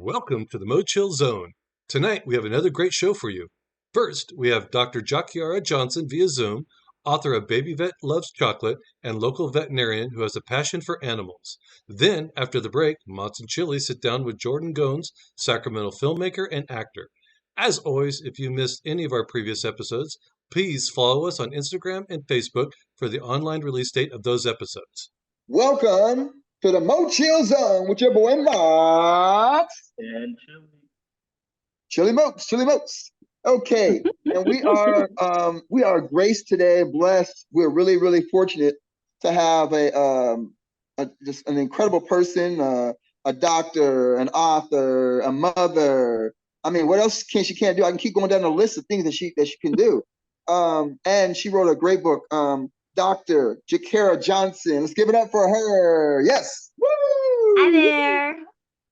Welcome to the MoChill Zone. Tonight we have another great show for you. First, we have Dr. Jaciara Johnson via Zoom, author of Baby Vet Loves Chocolate and local veterinarian who has a passion for animals. Then, after the break, Mott's and Chili sit down with Jordan Gones, Sacramento filmmaker and actor. As always, if you missed any of our previous episodes, please follow us on Instagram and Facebook for the online release date of those episodes. Welcome to the MoChill Zone with your boy Mott and Chili. Chili Mokes. Okay, and we are graced today, blessed. We're really, really fortunate to have just an incredible person, a doctor, an author, a mother. I mean, what else she can't do? I can keep going down the list of things that she can do. And she wrote a great book. Dr. Jaciara Johnson. Let's give it up for her. Yes. Woo! Hi there.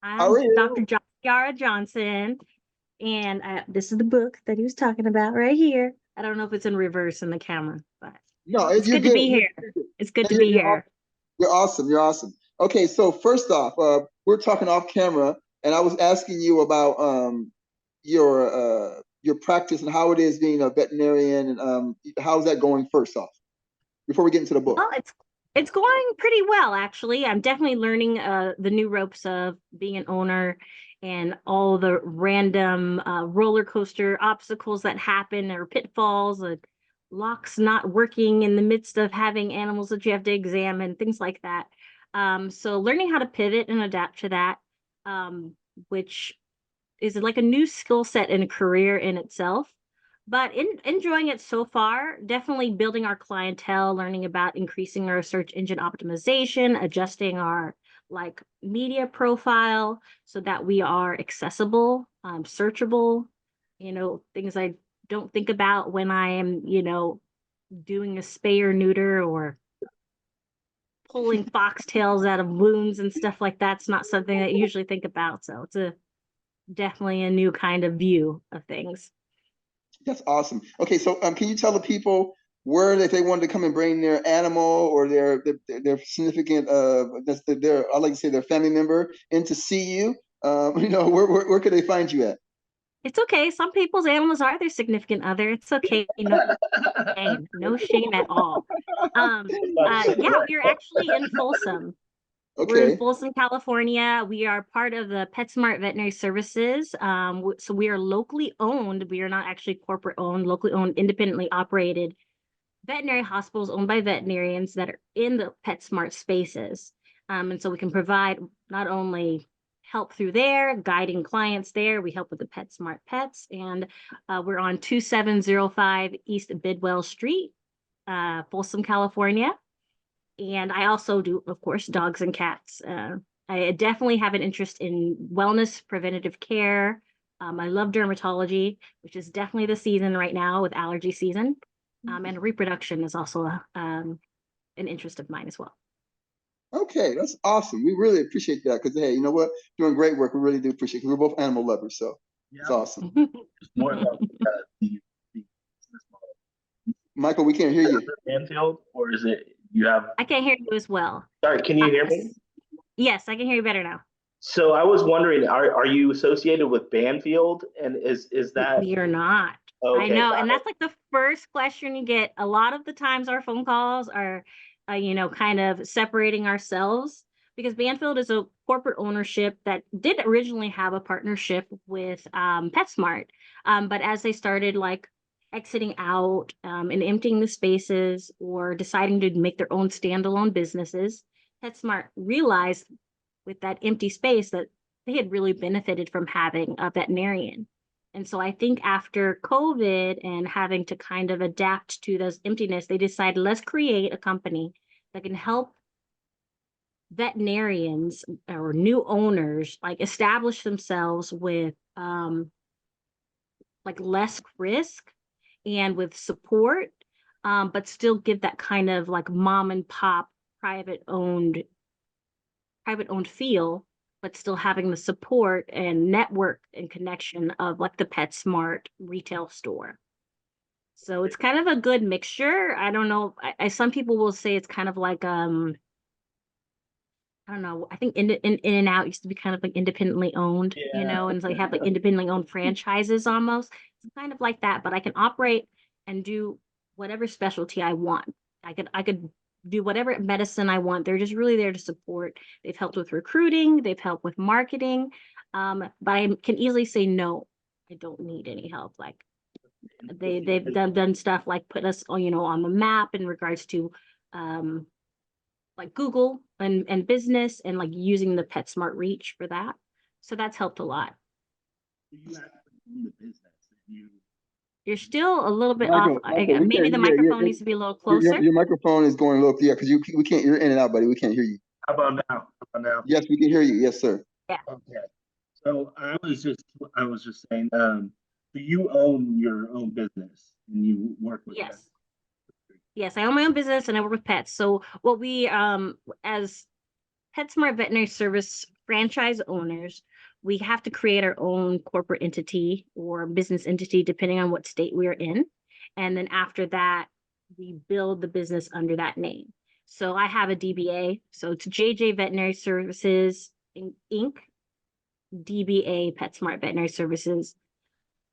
How are I'm you? Dr. Jaciara Johnson, and this is the book that he was talking about right here. I don't know if it's in reverse in the camera, but No, it's good to be here. It's good to be here. You're awesome. You're awesome. Okay, so first off, we're talking off camera, and I was asking you about your practice and how it is being a veterinarian, and how's that going first off, before we get into the book. Well, it's going pretty well, actually. I'm definitely learning the new ropes of being an owner and all the random roller coaster obstacles that happen, or pitfalls, locks not working in the midst of having animals that you have to examine, things like that. So learning how to pivot and adapt to that, which is like a new skill set and a career in itself. But enjoying it so far, definitely building our clientele, learning about increasing our search engine optimization, adjusting our media profile so that we are accessible, searchable, things I don't think about when I am, doing a spay or neuter or pulling foxtails out of wounds and stuff like that. It's not something that you usually think about. So it's definitely a new kind of view of things. That's awesome. Okay, so can you tell the people where if they wanted to come and bring their animal or their significant I like to say their family member in to see you? Where could they find you at? It's okay. Some people's animals are their significant other. It's okay. No shame at all. Yeah, we're actually in Folsom. Okay. We're in Folsom, California. We are part of the PetSmart Veterinary Services. So we are locally owned. We are not actually corporate owned, locally owned, independently operated veterinary hospitals owned by veterinarians that are in the PetSmart spaces. And so we can provide not only help through there, guiding clients there. We help with the PetSmart Pets, and we're on 2705 East Bidwell Street, Folsom, California. And I also do, of course, dogs and cats. I definitely have an interest in wellness, preventative care. I love dermatology, which is definitely the season right now with allergy season. And reproduction is also an interest of mine as well. Okay, that's awesome. We really appreciate that because, hey, you know what? Doing great work. We really do appreciate it because we're both animal lovers. So yeah. It's awesome. More about the business model. Michael, we can't hear you. Is it Banfield, or is it you have? I can't hear you as well. Sorry, can you hear me? Yes, I can hear you better now. So I was wondering, are you associated with Banfield, and is that? We are not. Okay, I know, and that's like the first question you get. A lot of the times our phone calls are, kind of separating ourselves, because Banfield is a corporate ownership that did originally have a partnership with PetSmart. But as they started exiting out and emptying the spaces or deciding to make their own standalone businesses, PetSmart realized with that empty space that they had really benefited from having a veterinarian. And so I think after COVID and having to kind of adapt to those emptiness, they decided, let's create a company that can help veterinarians or new owners establish themselves with less risk and with support, but still give that kind of mom and pop private owned feel, but still having the support and network and connection of the PetSmart retail store. So it's kind of a good mixture. I don't know. Some people will say it's kind of like I don't know. I think in and out used to be kind of like independently owned, Yeah. and so they have like independently owned franchises almost. It's kind of like that, but I can operate and do whatever specialty I want. I could do whatever medicine I want. They're just really there to support. They've helped with recruiting, they've helped with marketing. But I can easily say no, I don't need any help. Like they've done stuff like put us on, on the map in regards to um like Google and business and like using the PetSmart reach for that. So that's helped a lot. You actually own the business. You You're still a little bit off. Michael, we Maybe can't. the Yeah, microphone needs to be a little closer. your microphone is going low. Yeah, because we can't. You're in and out, buddy. We can't hear you. How about now? How about now? Yes, we can hear you. Yes, sir. Yeah. Okay. So I was just saying, do you own your own business and you work with Yes. them? Yes, I own my own business and I work with pets. So what we as PetSmart Veterinary Service franchise owners, we have to create our own corporate entity or business entity, depending on what state we are in. And then after that, we build the business under that name. So I have a DBA. So it's JJ Veterinary Services Inc., DBA PetSmart Veterinary Services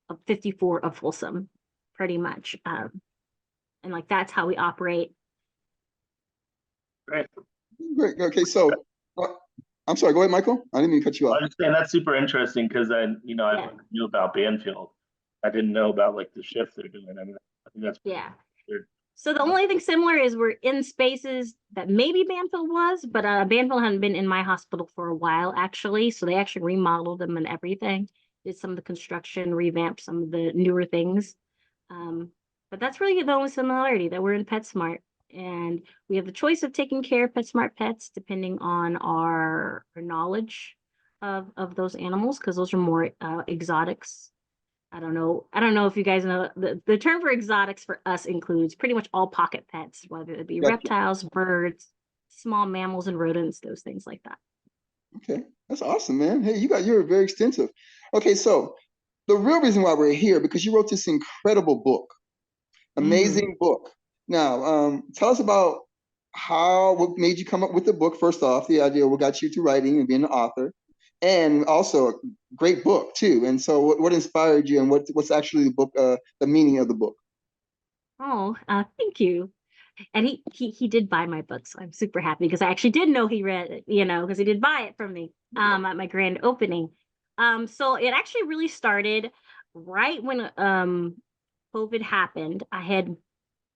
of 54 of Folsom, pretty much. And like that's how we operate. Great. Great. Okay, so I'm sorry. Go ahead, Michael. I didn't mean to cut you I off. understand that's super interesting because I Yeah. knew about Banfield. I didn't know about like the shift they're doing. I mean, I think that's Yeah. weird. So the only thing similar is we're in spaces that maybe Banfield was, but Banfield hadn't been in my hospital for a while, actually. So they actually remodeled them and everything, did some of the construction, revamped some of the newer things. But that's really the only similarity, that we're in PetSmart. And we have the choice of taking care of PetSmart pets depending on our knowledge of those animals, because those are more exotics. I don't know if you guys know the term for exotics for us includes pretty much all pocket pets, whether it be Gotcha. reptiles, birds, small mammals and rodents, those things like that. Okay, that's awesome, man. Hey, you're very extensive. Okay, so the real reason why we're here because you wrote this incredible book, amazing book. Now, tell us about what made you come up with the book. First off, the idea, what got you to writing and being an author, and also a great book too. And so, what inspired you, and what's actually the book, the meaning of the book? Oh, thank you. And he did buy my book, so I'm super happy because I actually did know he read it, because he did buy it from me at my grand opening. So it actually really started right when COVID happened. I had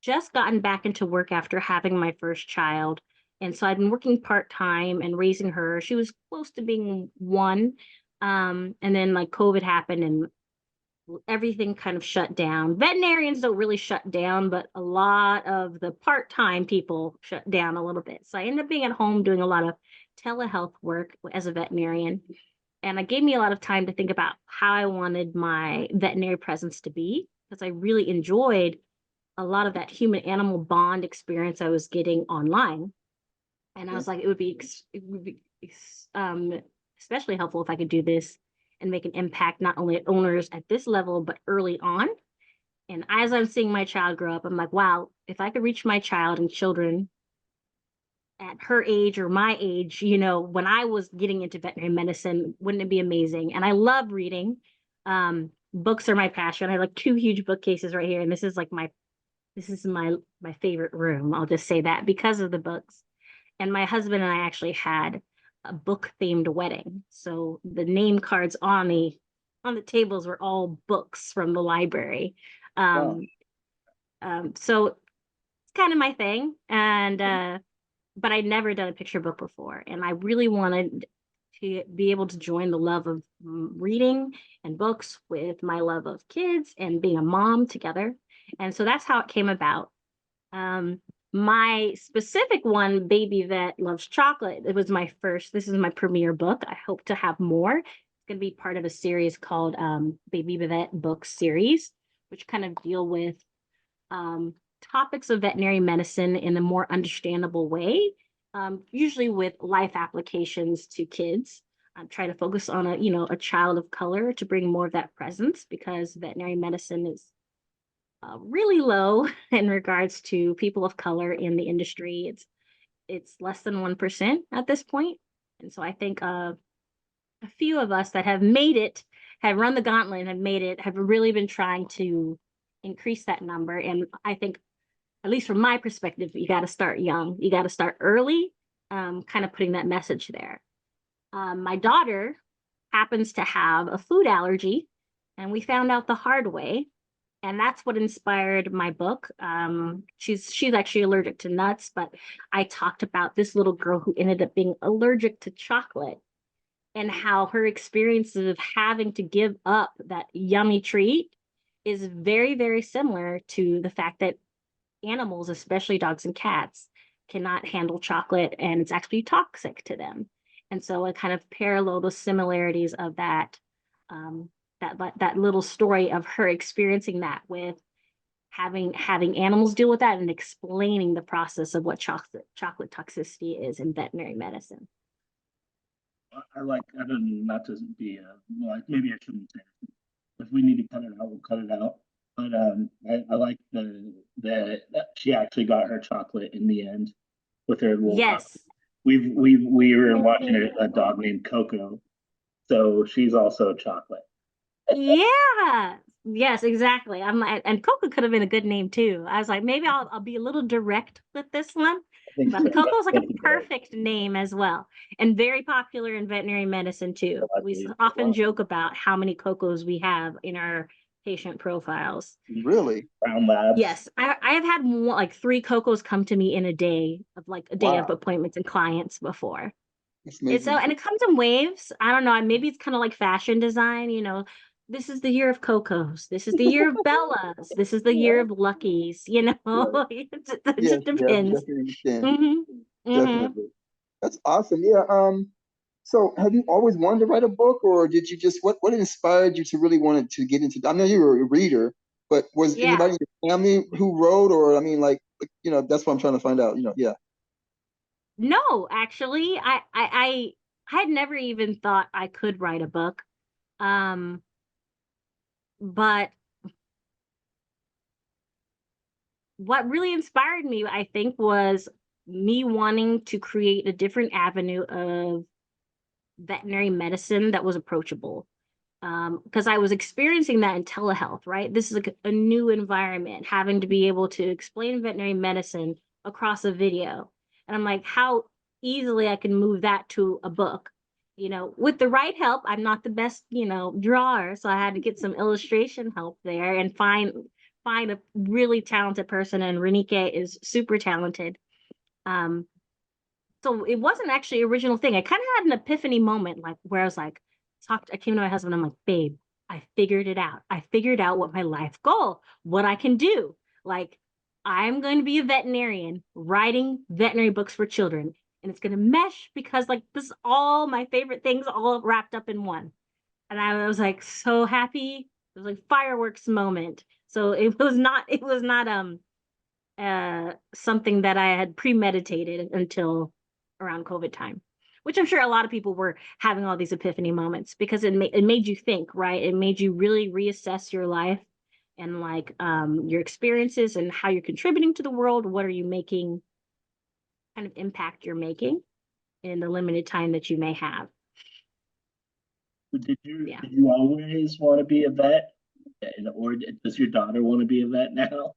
just gotten back into work after having my first child. And so I'd been working part-time and raising her. She was close to being one. And then like COVID happened and everything kind of shut down. Veterinarians don't really shut down, but a lot of the part-time people shut down a little bit. So I ended up being at home doing a lot of telehealth work as a veterinarian. And it gave me a lot of time to think about how I wanted my veterinary presence to be, because I really enjoyed a lot of that human animal bond experience I was getting online. And I was like, it would be especially helpful if I could do this and make an impact not only at owners at this level, but early on. And as I'm seeing my child grow up, I'm like, wow, if I could reach my child and children at her age or my age, when I was getting into veterinary medicine, wouldn't it be amazing? And I love reading. Books are my passion. I have like 2 huge bookcases right here. And this is my favorite room. I'll just say that because of the books. And my husband and I actually had a book themed wedding. So the name cards on the tables were all books from the library. Wow. So it's kind of my thing. And but I'd never done a picture book before. And I really wanted to be able to join the love of reading and books with my love of kids and being a mom together. And so that's how it came about. My specific one, Baby Vet Loves Chocolate, it was this is my premiere book. I hope to have more. It's going to be part of a series called Baby Vet Book Series, which kind of deal with topics of veterinary medicine in a more understandable way, usually with life applications to kids. I'm trying to focus on a child of color to bring more of that presence, because veterinary medicine is really low in regards to people of color in the industry. It's less than 1% at this point. And so I think a few of us that have made it, have run the gauntlet and have made it, have really been trying to increase that number. And I think, at least from my perspective, you got to start young. You got to start early, kind of putting that message there. My daughter happens to have a food allergy, and we found out the hard way. And that's what inspired my book. She's actually allergic to nuts, but I talked about this little girl who ended up being allergic to chocolate, and how her experiences of having to give up that yummy treat is very, very similar to the fact that animals, especially dogs and cats, cannot handle chocolate, and it's actually toxic to them. And so I kind of parallel the similarities of that, that little story of her experiencing that with having animals deal with that, and explaining the process of what chocolate toxicity is in veterinary medicine. I don't, not to be like, maybe I shouldn't say it. If we need to cut it out, we'll cut it out. But I like that she actually got her chocolate in the end with her little Yes. We were watching a dog named Coco, so she's also chocolate. Yeah. Yes, exactly. I'm like, and Coco could have been a good name too. I was like, maybe I'll be a little direct with this one. But Coco's like a perfect name as well, and very popular in veterinary medicine too. We often joke about how many Cocos we have in our patient profiles. Really? Brown labs. Yes, I have had like 3 Cocos come to me in a day of of appointments and clients before. And so, and it comes in waves. I don't know. Maybe it's kind of like fashion design. You know, this is the year of Cocos. This is the year of Bellas. This is the year of Luckies. You know, it just depends. Definitely. That's awesome. Yeah. So have you always wanted to write a book, or did you just what inspired you to really want to get into? I know you were a reader, but was anybody in your family who wrote, or I mean, like that's what I'm trying to find out. Yeah. No, actually, I had never even thought I could write a book. But what really inspired me, I think, was me wanting to create a different avenue of veterinary medicine that was approachable. Because I was experiencing that in telehealth, right? This is like a new environment, having to be able to explain veterinary medicine across a video. And I'm like, how easily I can move that to a book. You know, with the right help. I'm not the best, drawer, so I had to get some illustration help there and find a really talented person. And Renike is super talented. So it wasn't actually an original thing. I kind of had an epiphany moment, like where I was like, I came to my husband. I'm like, babe, I figured it out. I figured out what my life goal, what I can do. Like, I'm going to be a veterinarian writing veterinary books for children. And it's going to mesh because like this is all my favorite things all wrapped up in one. And I was like so happy. It was like fireworks moment. So it was not something that I had premeditated until around COVID time, which I'm sure a lot of people were having all these epiphany moments because it made you think, right? It made you really reassess your life and like your experiences and how you're contributing to the world. What are you making, kind of impact you're making in the limited time that you may have. Did you always want to be a vet? Or does your daughter want to be a vet now?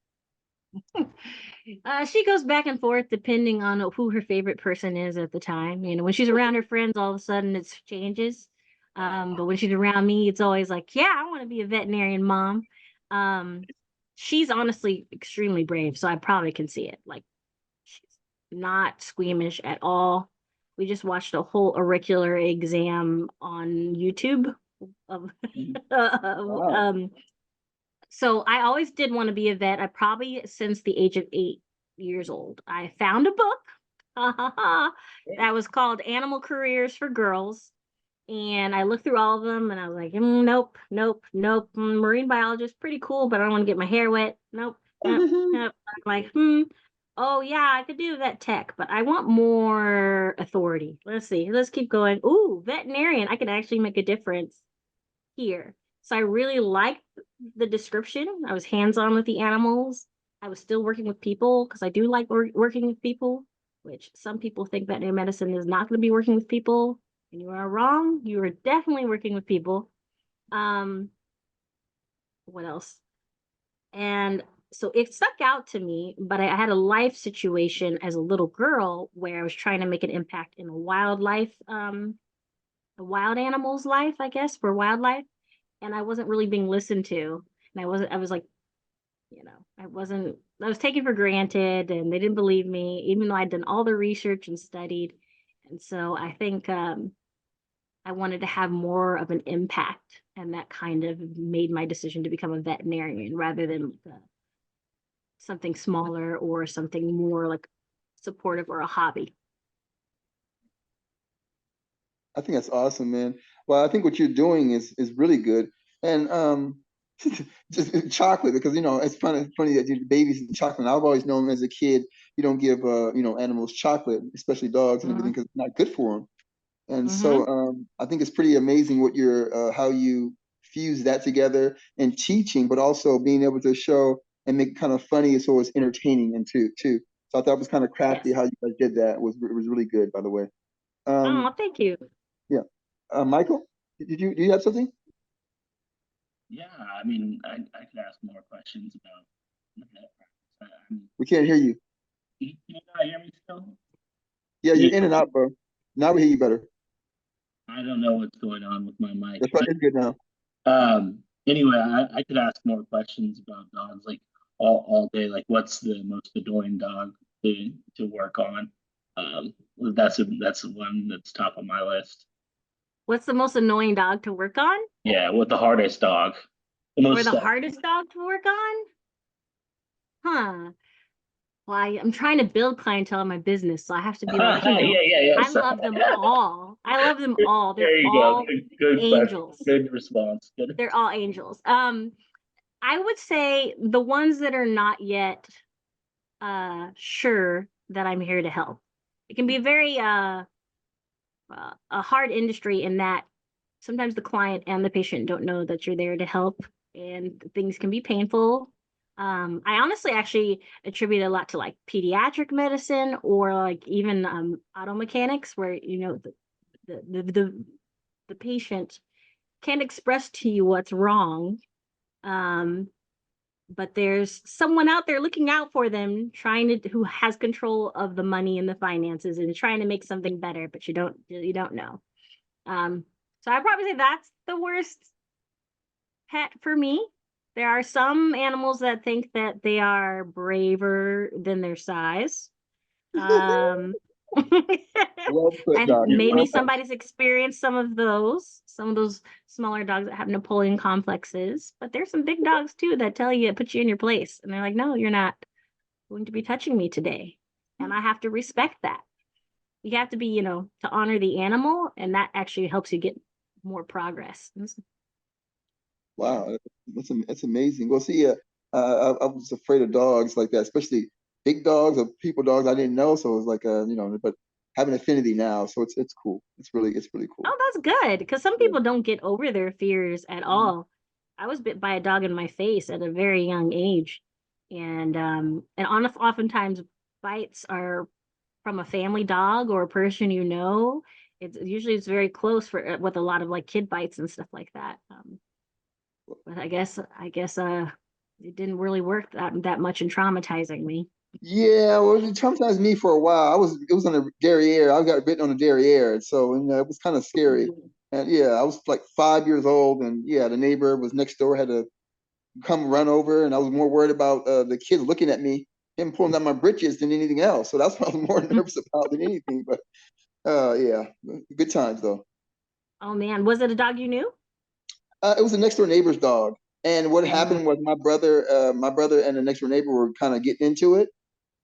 She goes back and forth depending on who her favorite person is at the time. You know, when she's around her friends, all of a sudden it changes. But when she's around me, it's always like, yeah, I want to be a veterinarian mom. She's honestly extremely brave, so I probably can see it. Like, she's not squeamish at all. We just watched a whole auricular exam on YouTube of so I always did want to be a vet. I probably since the age of 8 years old. I found a book that was called Animal Careers for Girls. And I looked through all of them and I was like, nope. Marine biologist, pretty cool, but I don't want to get my hair wet. Nope. I'm like, oh yeah, I could do vet tech, but I want more authority. Let's see. Let's keep going. Ooh, veterinarian. I could actually make a difference here. So I really liked the description. I was hands-on with the animals. I was still working with people because I do like working with people. which some people think veterinary medicine is not going to be working with people, and you are wrong. You are definitely working with people. What else? And so it stuck out to me, but I had a life situation as a little girl where I was trying to make an impact in a wildlife, a wild animal's life, I guess, for wildlife. And I wasn't really being listened to. And I was like, I was taken for granted and they didn't believe me, even though I'd done all the research and studied. And so I think I wanted to have more of an impact, and that kind of made my decision to become a veterinarian rather than something smaller or something more like supportive or a hobby. I think that's awesome, man. Well, I think what you're doing is really good. And just chocolate, because it's funny that you babies and chocolate. I've always known as a kid you don't give animals chocolate, especially dogs and everything, because it's not good for them. And so I think it's pretty amazing what how you fuse that together in teaching, but also being able to show and make it kind of funny so it's entertaining and too. So I thought it was kind of crafty how you guys did that. It was really good, by the way. Oh, thank you. Yeah. Michael, do you have something? Yeah, I mean, I could ask more questions about the vet practice. We can't hear you. Can you not hear me still? Yeah, you're in and out, bro. Now we hear you better. I don't know what's going on with my mic. It's good now. Anyway, I could ask more questions about dogs like all day. Like, what's the most annoying dog to work on? That's the one that's top of my list. What's the most annoying dog to work on? Yeah, what the hardest dog? Or the hardest dog to work on? Huh. Well, I'm trying to build clientele in my business, so I have to be like, yeah. I love them all. I love them all. They're there you all go. Good angels. Good response. Good. They're all angels. I would say the ones that are not yet sure that I'm here to help. It can be a very a hard industry in that sometimes the client and the patient don't know that you're there to help, and things can be painful. I honestly actually attribute a lot to like pediatric medicine or like even auto mechanics, where the patient can't express to you what's wrong, but there's someone out there looking out for them, who has control of the money and the finances and trying to make something better, but you don't know. So I'd probably say that's the worst pet for me. There are some animals that think that they are braver than their size. Well put, And dog. maybe somebody's experienced some of those smaller dogs that have Napoleon complexes. But there's some big dogs too that put you in your place. And they're like, no, you're not going to be touching me today. And I have to respect that. You have to be, to honor the animal, and that actually helps you get more progress. Wow, that's amazing. Well, see, I was afraid of dogs like that, especially big dogs or people dogs I didn't know. So it was like, but having affinity now, so it's cool. It's really cool. Oh, that's good, because some people don't get over their fears at all. I was bit by a dog in my face at a very young age, and oftentimes bites are from a family dog or a person you know. It's very close with a lot of like kid bites and stuff like that. But I guess it didn't really work that much in traumatizing me. Yeah, well, it traumatized me for a while. It was on a derriere. I got bitten on a derriere, so it was kind of scary. And yeah, I was like 5 years old, and yeah, the neighbor was next door, had to come run over, and I was more worried about the kids looking at me, him pulling down my britches than anything else. So that's what I was more nervous about than anything. But yeah, good times though. Oh man, was it a dog you knew? It was a next door neighbor's dog, and what happened was my brother and the next door neighbor were kind of getting into it,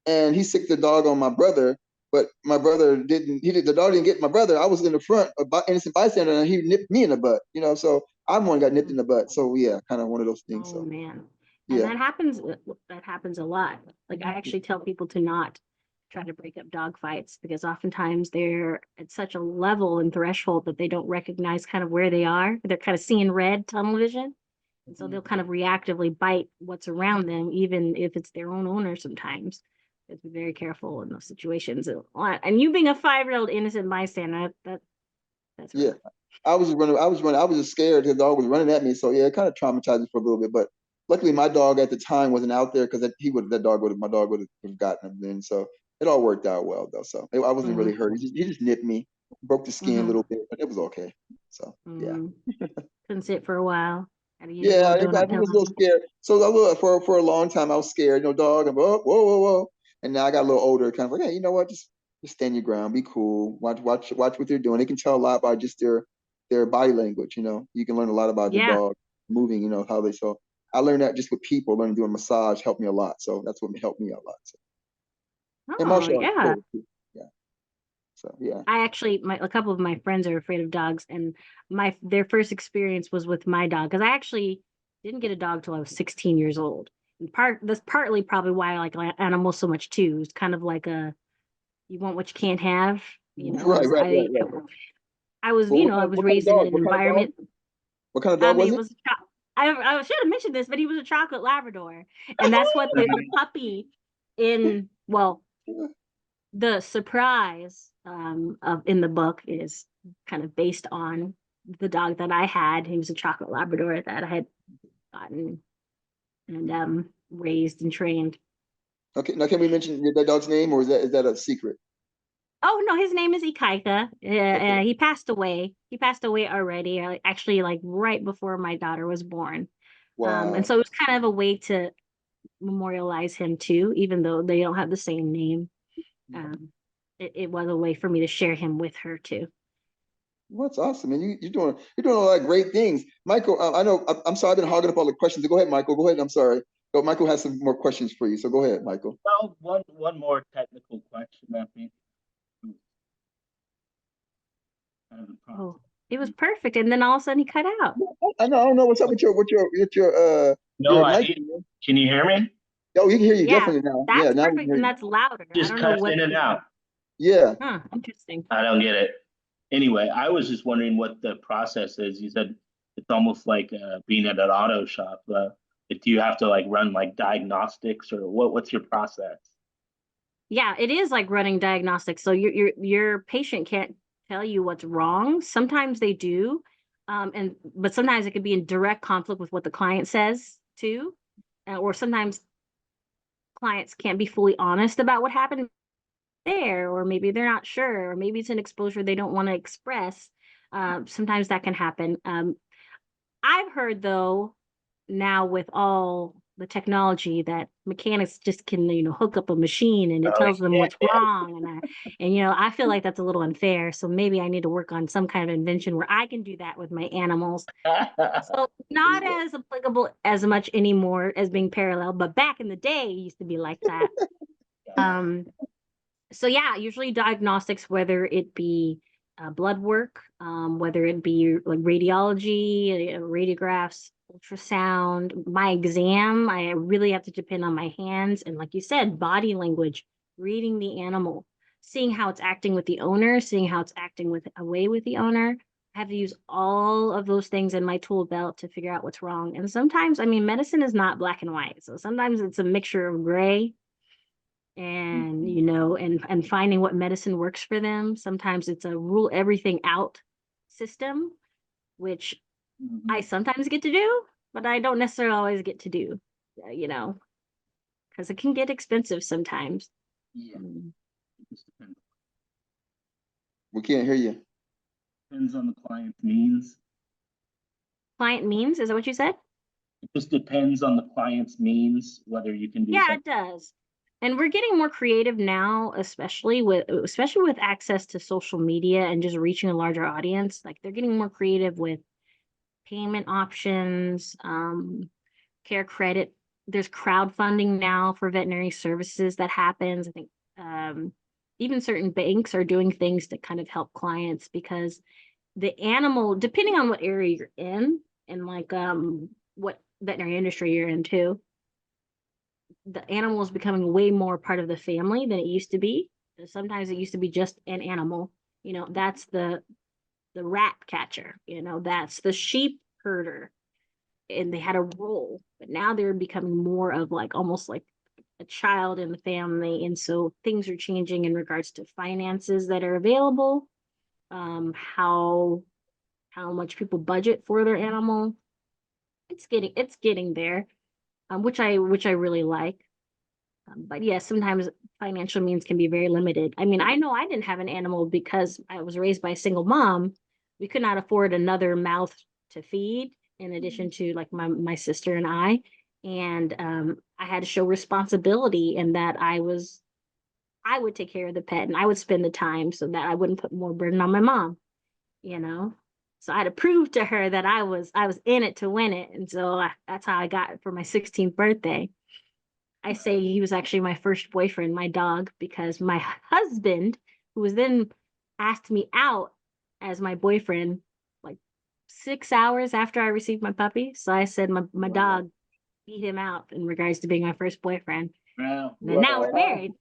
and he sicked the dog on my brother. But my brother didn't. The dog didn't get my brother. I was in the front, innocent bystander, and he nipped me in the butt. So I'm one got nipped in the butt. So yeah, kind of one of those things. Oh so man, yeah. And that happens a lot. Like I actually tell people to not try to break up dog fights, because oftentimes they're at such a level and threshold that they don't recognize kind of where they are. They're kind of seeing red, tunnel vision. And so they'll kind of reactively bite what's around them, even if it's their own owner sometimes. have to be very careful in those situations. And you being a 5-year-old innocent bystander, that's Yeah. I was just scared because the dog was running at me. So yeah, it kind of traumatized me for a little bit. But luckily my dog at the time wasn't out there because my dog would have gotten him then. So it all worked out well though. So I wasn't really hurt. He just nipped me, broke the skin a little bit, but it was okay. So yeah. Couldn't sit for a while. Yeah, I was a little scared. So for a long time I was scared, dog, and whoa. And now I got a little older, kind of like, hey, you know what? Just stand your ground, be cool, watch what they're doing. They can tell a lot by just their body language, You can learn a lot about the dog moving, how they so I learned that just with people, learning doing massage helped me a lot. So that's what helped me a lot. So. And martial arts, yeah. Yeah. So yeah. I actually, a couple of my friends are afraid of dogs, and their first experience was with my dog, because I actually didn't get a dog till I was 16 years old. And that's partly probably why I like animals so much too. It's kind of like you want what you can't have, Right. I was, Well, I was raised in an environment. What kind of dog was it? I should have mentioned this, but he was a chocolate Labrador, and that's what the puppy the surprise in the book is kind of based on the dog that I had. He was a chocolate Labrador that I had gotten and raised and trained. Okay, now can we mention that dog's name, or is that a secret? Oh no, his name is Ikaika. Okay. He passed away. He passed away already. Actually, like right before my daughter was born. Wow. And so it was kind of a way to memorialize him too, even though they don't have the same name. It was a way for me to share him with her too. Well, that's awesome, and you're doing a lot of great things, Michael. I know. I'm sorry, I've been hogging up all the questions. Go ahead, Michael. Go ahead. I'm sorry. But Michael has some more questions for you. So go ahead, Michael. Well, one more technical question, I think. Oh, it was perfect, and then all of a sudden he cut out. I don't know what's up with your No, mic. Can you hear me? Oh, you can hear you definitely now. That's now perfect, and that's louder. Just cuts in and out. Yeah. Interesting. I don't get it. Anyway, I was just wondering what the process is. You said it's almost like being at an auto shop. Do you have to run diagnostics, or what's your process? Yeah, it is like running diagnostics. So your patient can't tell you what's wrong. Sometimes they do, but sometimes it could be in direct conflict with what the client says too, or sometimes clients can't be fully honest about what happened there, or maybe they're not sure, or maybe it's an exposure they don't want to express. Sometimes that can happen. I've heard though, now with all the technology, that mechanics just can hook up a machine and it tells them what's wrong, and I feel like that's a little unfair. So maybe I need to work on some kind of invention where I can do that with my animals. So not as applicable as much anymore as being parallel, but back in the day it used to be like that. So yeah, usually diagnostics, whether it be blood work, whether it be like radiology, radiographs, ultrasound, my exam, I really have to depend on my hands. And like you said, body language, reading the animal, seeing how it's acting with the owner, seeing how it's acting away with the owner. I have to use all of those things in my tool belt to figure out what's wrong. And sometimes, medicine is not black and white. So sometimes it's a mixture of gray and and finding what medicine works for them. Sometimes it's a rule everything out system, which I sometimes get to do, but I don't necessarily always get to do, because it can get expensive sometimes. Yeah. We can't hear you. Depends on the client's means. Client means, is that what you said? It just depends on the client's means, whether you can do something. Yeah, it does. And we're getting more creative now, especially with access to social media and just reaching a larger audience. Like they're getting more creative with payment options, care credit. There's crowdfunding now for veterinary services that happens. I think even certain banks are doing things to kind of help clients, because the animal, depending on what area you're in and what veterinary industry you're into, the animal is becoming way more part of the family than it used to be. Sometimes it used to be just an animal. That's the rat catcher. That's the sheep herder, and they had a role. But now they're becoming more of almost like a child in the family, and so things are changing in regards to finances that are available, how much people budget for their animal. It's getting there, which I really like. But yeah, sometimes financial means can be very limited. I mean, I know I didn't have an animal because I was raised by a single mom. We could not afford another mouth to feed in addition to like my sister and I. And I had to show responsibility in that I would take care of the pet and I would spend the time so that I wouldn't put more burden on my mom, you know. So I had to prove to her that I was in it to win it. And so that's how I got it for my 16th birthday. I say he was actually my first boyfriend, my dog, because my husband, who was then asked me out as my boyfriend like 6 hours after I received my puppy. So I said my dog beat him out in regards to being my first boyfriend. Wow. And now we're married.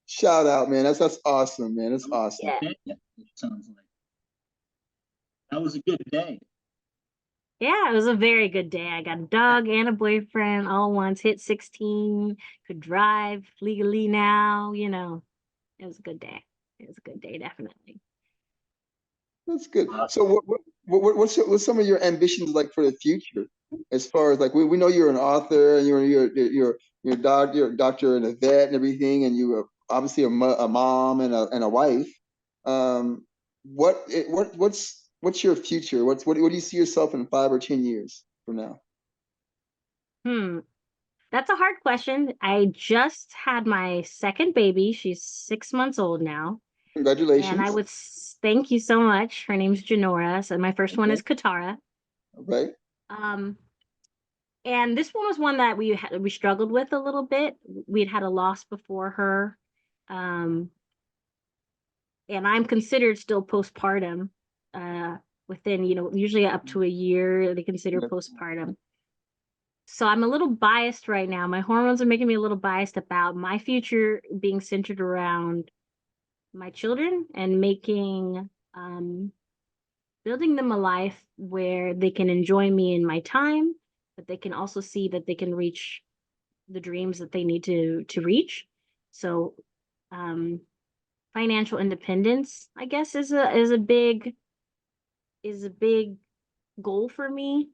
Shout out, man. That's awesome, man. That's awesome. Yeah. It sounds like that was a good day. Yeah, it was a very good day. I got a dog and a boyfriend all once, hit 16, could drive legally now, you know. It was a good day. It was a good day, definitely. That's good. So what's some of your ambitions like for the future? As far as like we know you're an author and you're a doctor and a vet and everything, and you are obviously a mom and a wife. What's your future? What do you see yourself in 5 or 10 years from now? That's a hard question. I just had my second baby. She's 6 months old now. Congratulations. And I would thank you so much. Her name's Janora. So my first one is Katara. Right. And this one was one that we struggled with a little bit. We'd had a loss before her. And I'm considered still postpartum. Within, usually up to a year, they consider postpartum. So I'm a little biased right now. My hormones are making me a little biased about my future being centered around my children and building them a life where they can enjoy me in my time, but they can also see that they can reach the dreams that they need to reach. So financial independence, I guess, is a big goal for me.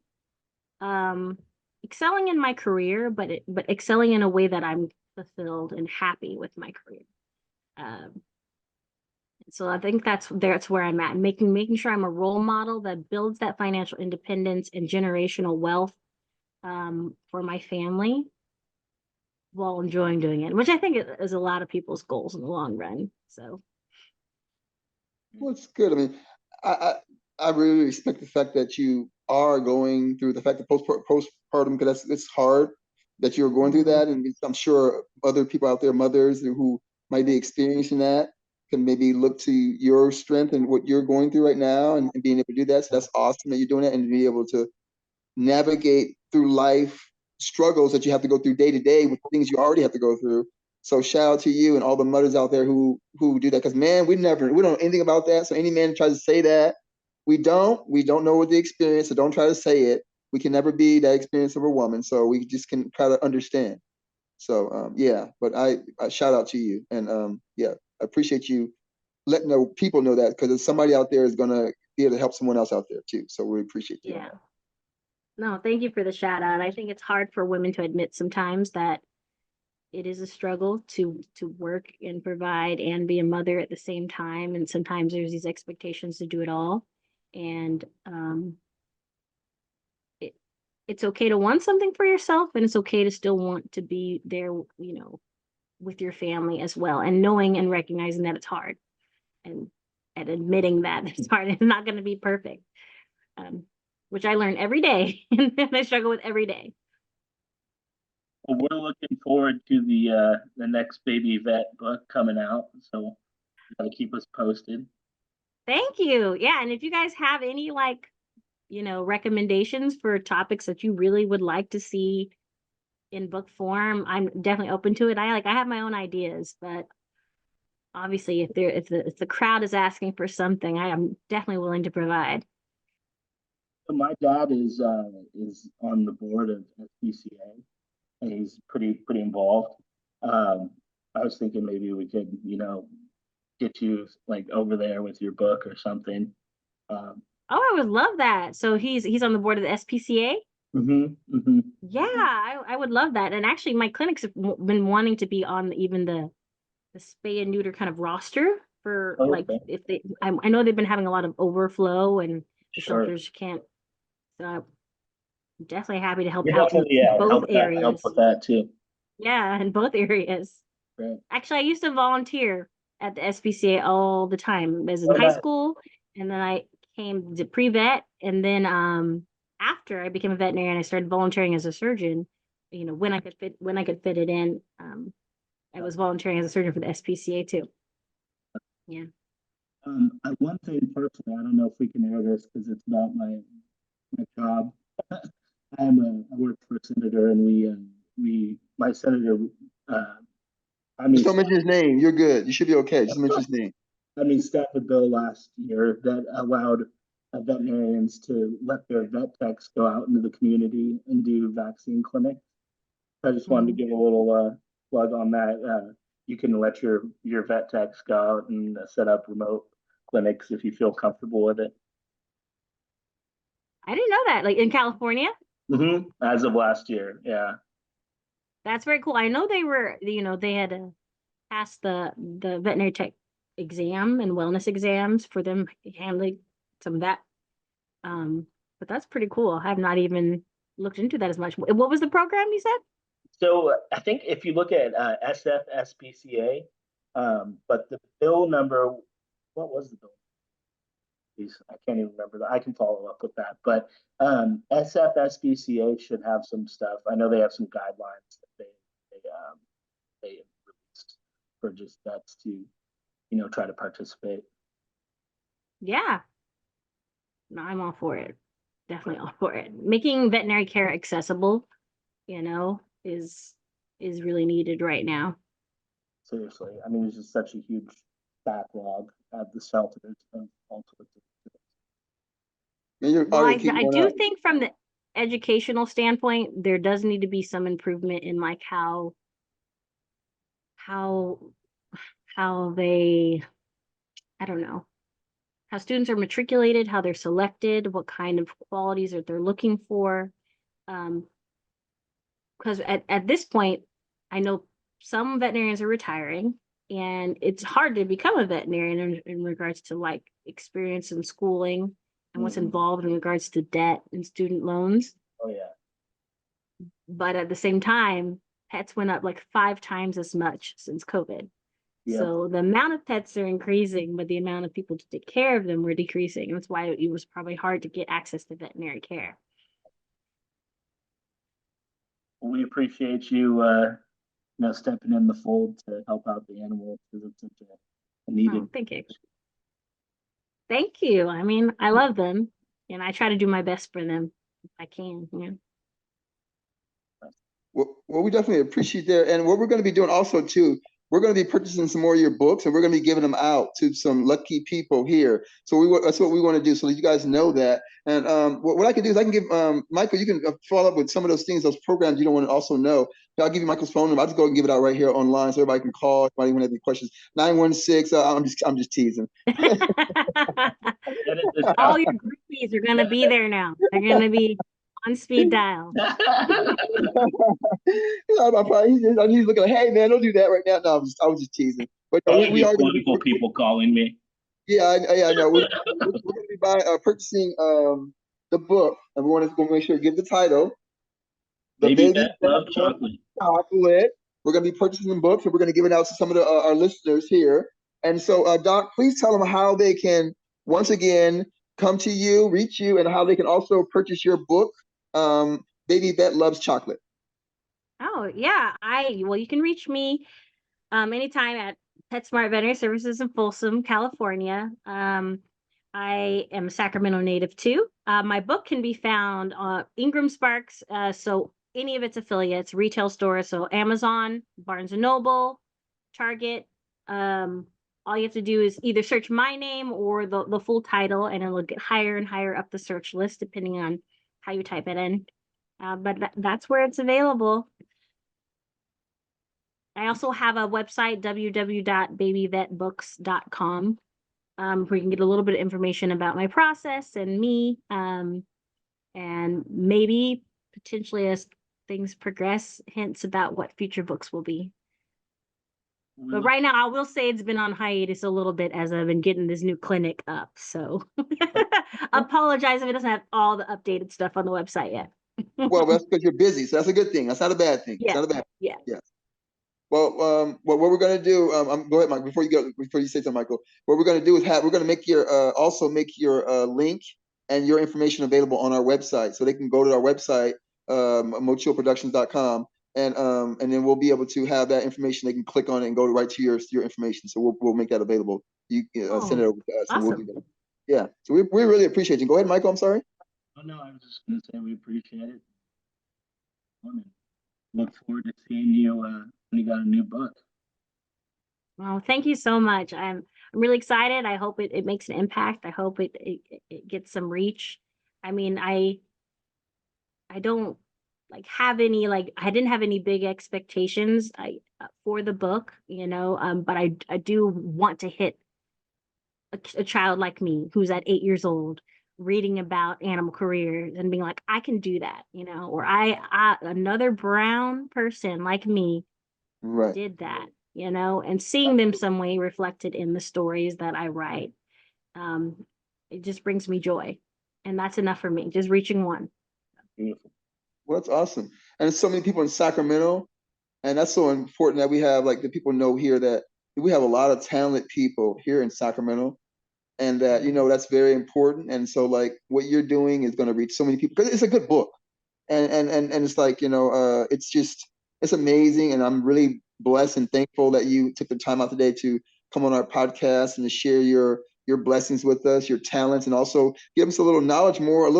Excelling in my career, but excelling in a way that I'm fulfilled and happy with my career. So I think that's where I'm at, making sure I'm a role model that builds that financial independence and generational wealth for my family while enjoying doing it, which I think is a lot of people's goals in the long run. So, well, it's good. I mean, I really respect the fact that you are going through the fact that postpartum, because it's hard that you're going through that, and I'm sure other people out there, mothers who might be experiencing that, can maybe look to your strength and what you're going through right now, and being able to do that. So that's awesome that you're doing that, and to be able to navigate through life struggles that you have to go through day to day with things you already have to go through. So shout out to you and all the mothers out there who do that, because man, we don't know anything about that. So any man tries to say that, we don't know what the experience, so don't try to say it. We can never be that experience of a woman, so we just can try to understand. So yeah, but I shout out to you, and yeah, I appreciate you letting people know that, because somebody out there is gonna be able to help someone else out there too. So we appreciate you. Yeah. No, thank you for the shout out. I think it's hard for women to admit sometimes that it is a struggle to work and provide and be a mother at the same time. And sometimes there's these expectations to do it all. And it's okay to want something for yourself, and it's okay to still want to be there, with your family as well. And knowing and recognizing that it's hard, and admitting that it's hard and not going to be perfect, which I learn every day and I struggle with every day. Well, we're looking forward to the next baby vet book coming out, so you gotta keep us posted. Thank you. Yeah, and if you guys have any recommendations for topics that you really would like to see in book form, I'm definitely open to it. I have my own ideas, but obviously if the crowd is asking for something, I am definitely willing to provide. So my dad is on the board of SPCA, and he's pretty involved. I was thinking maybe we could, get you like over there with your book or something. Oh, I would love that. So he's on the board of the SPCA. Yeah, I would love that. And actually, my clinics have been wanting to be on even the spay and neuter kind of roster for like Okay. if they. I know they've been having a lot of overflow and the Sure. shelters can't. So I'm definitely happy to help Yeah, out in both help areas. with that too. Yeah, in both areas. Right. Actually, I used to volunteer at the SPCA all the time as in Oh, high nice. school, and then I came to pre-vet, and then after I became a veterinarian, I started volunteering as a surgeon. When I could fit it in. I was volunteering as a surgeon for the SPCA too. Yeah. One thing personally, I don't know if we can air this because it's about my job. I work for a senator, and my senator. Just don't mention his name. You're good. You should be okay. Just mention his name. Staffed a bill last year that allowed veterinarians to let their vet techs go out into the community and do vaccine clinics. I just wanted to give a little plug on that. You can let your vet techs go out and set up remote clinics if you feel comfortable with it. I didn't know that. Like in California? As of last year, yeah. That's very cool. I know they were, they had passed the veterinary tech exam and wellness exams for them handling some of that. But that's pretty cool. I have not even looked into that as much. What was the program you said? So I think if you look at SFSPCA, but the bill number, what was the bill? I can't even remember that. I can follow up with that. But SFSPCA should have some stuff. I know they have some guidelines that they released for just vets to, try to participate. Yeah. No, I'm all for it. Definitely all for it. Making veterinary care accessible, is really needed right now. Seriously. I mean, there's just such a huge backlog at the shelters of all sorts of things. Well, I do think from the educational standpoint, there does need to be some improvement in like how they, I don't know, how students are matriculated, how they're selected, what kind of qualities that they're looking for. Because at this point, I know some veterinarians are retiring, and it's hard to become a veterinarian in regards to like experience and schooling and what's involved in regards to debt and student loans. Oh yeah. But at the same time, pets went up like 5 times as much since COVID. Yep. So the amount of pets are increasing, but the amount of people to take care of them were decreasing. And that's why it was probably hard to get access to veterinary care. Well, we appreciate you, stepping in the fold to help out the animals because it's such a needed. Oh, thank you. Thank you. I mean, I love them, and I try to do my best for them if I can. Yeah. Well, we definitely appreciate that. And what we're going to be doing also too, we're going to be purchasing some more of your books, and we're going to be giving them out to some lucky people here. So that's what we want to do, so that you guys know that. And what I can do is I can give Michael, you can follow up with some of those things, those programs you don't want to also know. I'll give you Michael's phone number. I'll just go and give it out right here online so everybody can call. If anybody want to have any questions, 916. I'm just teasing. All your groupies are going to be there now. They're going to be on speed dial. I'm he's looking like, hey man, don't do that right now. No, I was just teasing. But we are wonderful people calling me. Yeah, I know. We're going to be purchasing the book, and we want to make sure to give the title. Baby Vet Love Chocolate. We're going to be purchasing the books, and we're going to give it out to some of our listeners here. And so, Doc, please tell them how they can once again come to you, reach you, and how they can also purchase your book, Baby Vet Loves Chocolate. Oh yeah, you can reach me anytime at PetSmart Veterinary Services in Folsom, California. I am a Sacramento native too. My book can be found on Ingram Sparks, so any of its affiliates, retail stores, so Amazon, Barnes & Noble, Target. All you have to do is either search my name or the full title, and it'll get higher and higher up the search list depending on how you type it in. But that's where it's available. I also have a website, www.babyvetbooks.com, where you can get a little bit of information about my process and me, and maybe potentially as things progress, hints about what future books will be. But right now, I will say it's been on hiatus a little bit as I've been getting this new clinic up. So apologize if it doesn't have all the updated stuff on the website yet. Well, that's because you're busy, so that's a good thing. That's not a bad thing. It's Yeah. not a bad thing. Yeah. Yes. Well, what we're gonna do, go ahead, Mike. Before you say something, Michael. What we're gonna do is we're gonna make your also make your link and your information available on our website, so they can go to our website, MoChillProductions.com, and then we'll be able to have that information. They can click on it and go right to your information. So we'll make that available. You send it over to us, and we'll do that. Yeah. So we really appreciate you. Go ahead, Michael. I'm sorry. Oh no, I was just gonna say we appreciate it. Look forward to seeing you when you got a new book. Well, thank you so much. I'm really excited. I hope it makes an impact. I hope it gets some reach. I mean, I don't have any I didn't have any big expectations for the book, but I do want to hit a child like me who's at 8 years old reading about animal careers and being like, I can do that, or I another brown person like me Right. did that, and seeing them some way reflected in the stories that I write. It just brings me joy, and that's enough for me, just reaching one. Beautiful. Well, that's awesome. And there's so many people in Sacramento, and that's so important that we have the people know here that we have a lot of talented people here in Sacramento, and that that's very important. And so what you're doing is going to reach so many people because it's a good book, and it's it's amazing, and I'm really blessed and thankful that you took the time out today to come on our podcast and to share your blessings with us, your talents, and also give us a little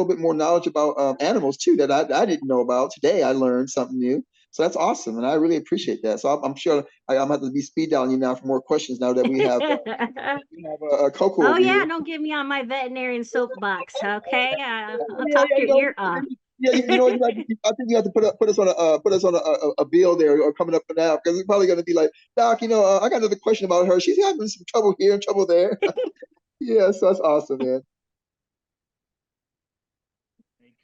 bit more knowledge about animals too that I didn't know about. Today I learned something new. So that's awesome, and I really appreciate that. So I'm sure I'm gonna have to be speed dialing you now for more questions now that we have a Coco. Oh over yeah, here. Don't get me on my veterinarian soapbox, okay? I'll Yeah, talk your ear off. Yeah, I think you have to put us on a bill there or coming up for now, because it's probably going to be like, Doc, I got another question about her. She's having some trouble here and trouble there. Yeah, so that's awesome, man.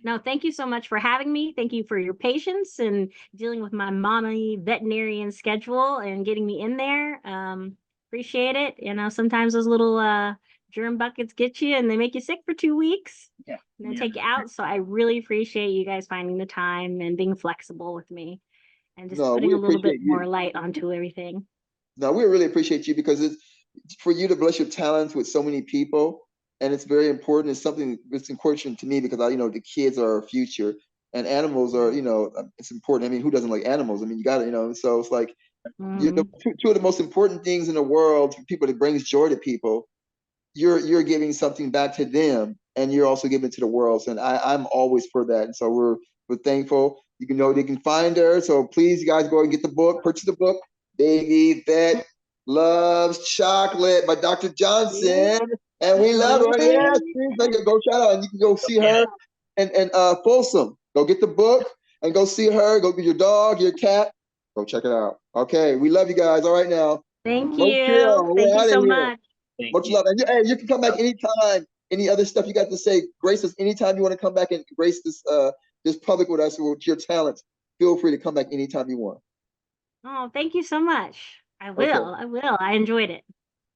No, thank you so much for having me. Thank you for your patience and dealing with my mommy veterinarian schedule and getting me in there. Appreciate it. Sometimes those little germ buckets get you and they make you sick for 2 weeks. Yeah. And then take you out. So I really appreciate you guys finding the time and being flexible with me and just putting a little bit more light onto everything. No, we really appreciate you because it's for you to bless your talents with so many people. And it's very important. It's something that's important to me because the kids are our future, and animals are, it's important. I mean, who doesn't like animals? I mean, you got to, so it's like two of the most important things in the world for people that brings joy to people. You're giving something back to them, and you're also giving to the world. And I'm always for that. And so we're thankful. You can they can find her. So please, you guys, go and get the book, purchase the book, Baby Vet Loves Chocolate by Dr. Johnson. And we love her. Yes, please go shout out, and you can go see her and Folsom. Go get the book and go see her. Go get your dog, your cat. Go check it out. Okay, we love you guys. All right now. Thank you. Thank you so much. Much love. And hey, you can come back anytime. Any other stuff you got to say, grace us anytime you want to come back and grace this public with us with your talents. Feel free to come back anytime you want. Oh, thank you so much. I will. Okay. I will. I enjoyed it.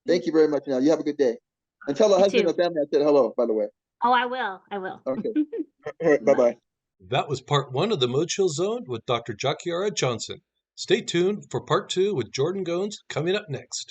Thank you very much. Now you have a good day. And tell her husband and family I said hello, by the way. Oh, I will. I will. Okay. All right. Bye-bye. That was part 1 of the MoChill Zone with Dr. Jaciara Johnson. Stay tuned for part 2 with Jordan Goins coming up next.